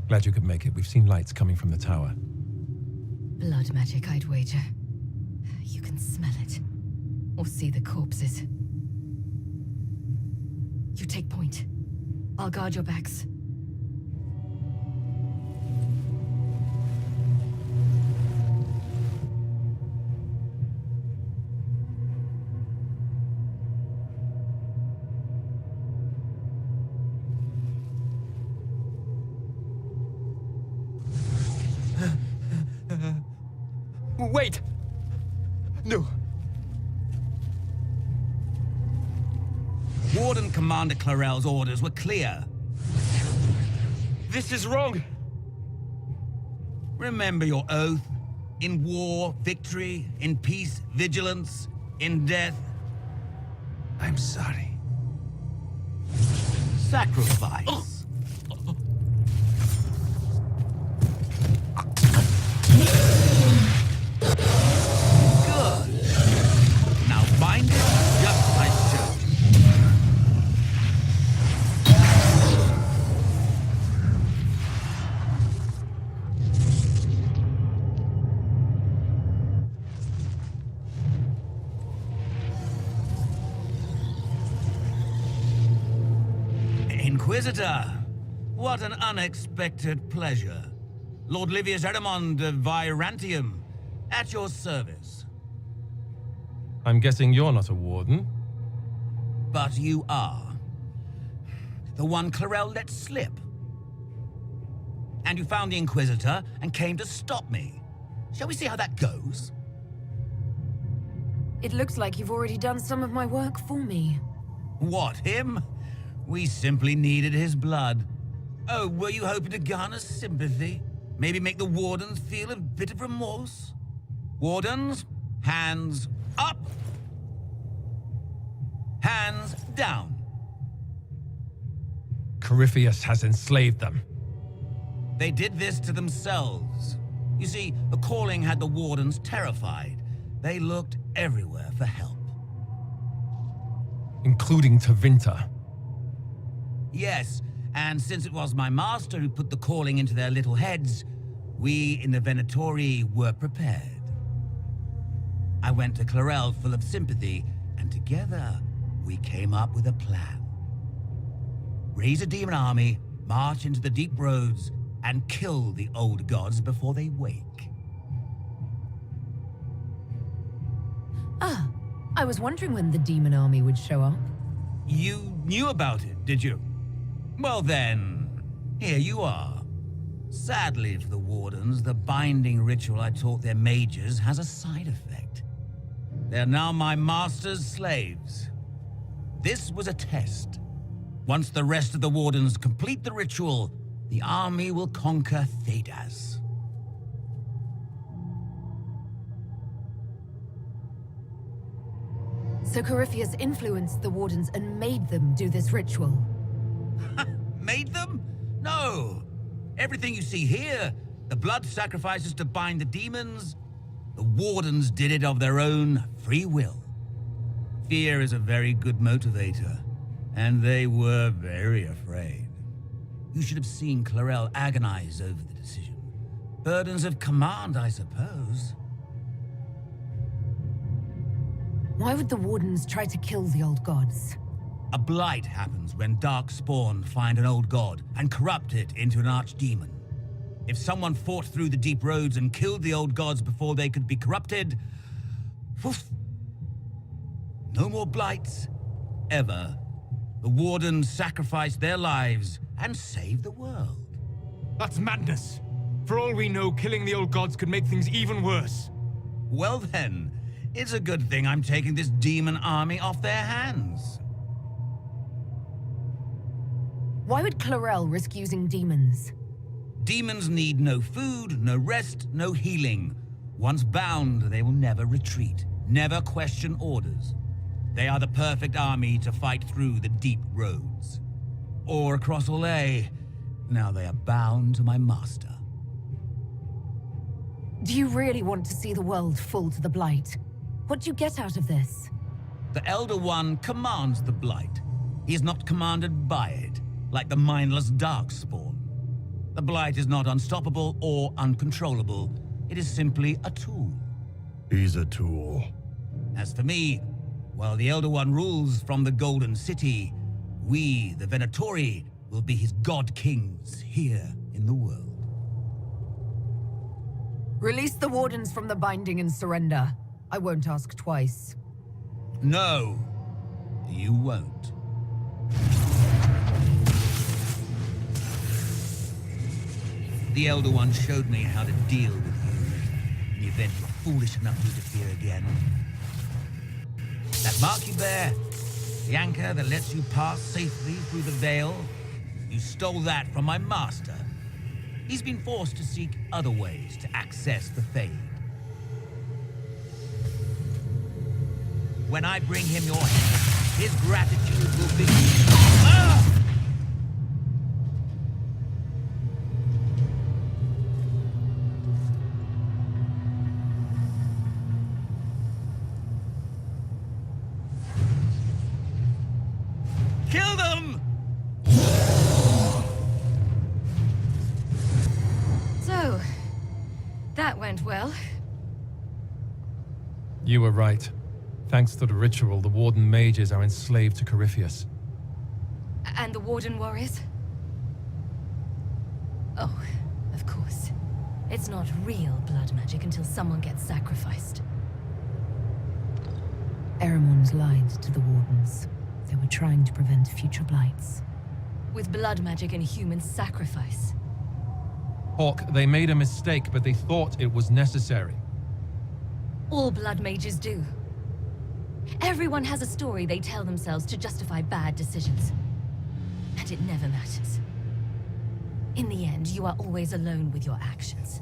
Glad you could make it. We've seen lights coming from the tower. Blood magic, I'd wager. You can smell it. Or see the corpses. You take point. I'll guard your backs. Wait! No. Warden Commander Clarel's orders were clear. This is wrong! Remember your oath. In war, victory. In peace, vigilance. In death, I'm sorry. sacrifice. Good. Now bind it just as I showed. Inquisitor, what an unexpected pleasure. Lord Livius Erimond of Virantium, at your service. I'm guessing you're not a warden? But you are. The one Clarel let slip. And you found the Inquisitor and came to stop me. Shall we see how that goes? It looks like you've already done some of my work for me. What, him? We simply needed his blood. Oh, were you hoping to garner sympathy? Maybe make the Wardens feel a bit of remorse? Wardens, hands up! Hands down. Corypheus has enslaved them. They did this to themselves. You see, the calling had the Wardens terrified. They looked everywhere for help. Including Tevinter. Yes, and since it was my master who put the calling into their little heads, we in the Venatori were prepared. I went to Clarel full of sympathy, and together we came up with a plan. Raise a demon army, march into the deep roads, and kill the old gods before they wake. Ah, I was wondering when the demon army would show up. You knew about it, did you? Well then, here you are. Sadly for the Wardens, the binding ritual I taught their mages has a side effect. They're now my master's slaves. This was a test. Once the rest of the Wardens complete the ritual, the army will conquer Thedas. So Corypheus influenced the Wardens and made them do this ritual. Made them? No. Everything you see here, the blood sacrifices to bind the demons, the Wardens did it of their own free will. Fear is a very good motivator, and they were very afraid. You should have seen Clarel agonize over the decision. Burdens of command, I suppose. Why would the Wardens try to kill the old gods? A blight happens when dark spawn find an old god and corrupt it into an archdemon. If someone fought through the deep roads and killed the old gods before they could be corrupted, poof, no more blights, ever. The Wardens sacrificed their lives and saved the world. That's madness. For all we know, killing the old gods could make things even worse. Well then, it's a good thing I'm taking this demon army off their hands. Why would Clarel risk using demons? Demons need no food, no rest, no healing. Once bound, they will never retreat, never question orders. They are the perfect army to fight through the deep roads. Or across Olay. Now they are bound to my master. Do you really want to see the world fall to the Blight? What do you get out of this? The Elder One commands the Blight. He is not commanded by it, like the mindless Darkspawn. The Blight is not unstoppable or uncontrollable. It is simply a tool. He's a tool. As for me, while the Elder One rules from the Golden City, we, the Venatori, will be his god-kings here in the world. Release the Wardens from the binding and surrender. I won't ask twice. No, you won't. The Elder One showed me how to deal with you in the event you're foolish enough to interfere again. That mark you bear, the anchor that lets you pass safely through the veil, you stole that from my master. He's been forced to seek other ways to access the Fade. When I bring him your hand, his gratitude will be... Ah! Kill them! So, that went well. You were right. Thanks to the ritual, the Warden mages are enslaved to Corypheus. And the Warden warriors? Oh, of course. It's not real blood magic until someone gets sacrificed. Eramon's lied to the Wardens. They were trying to prevent future blights. With blood magic and human sacrifice. Hawk, they made a mistake, but they thought it was necessary. All blood mages do. Everyone has a story they tell themselves to justify bad decisions. And it never matters. In the end, you are always alone with your actions.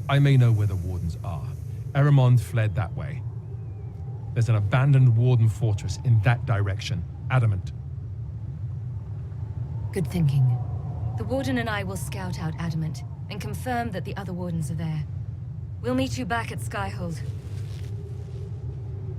I may know where the Wardens are. Eramond fled that way. There's an abandoned Warden fortress in that direction. Adamant. Good thinking. The Warden and I will scout out Adamant and confirm that the other Wardens are there. We'll meet you back at Skyhold.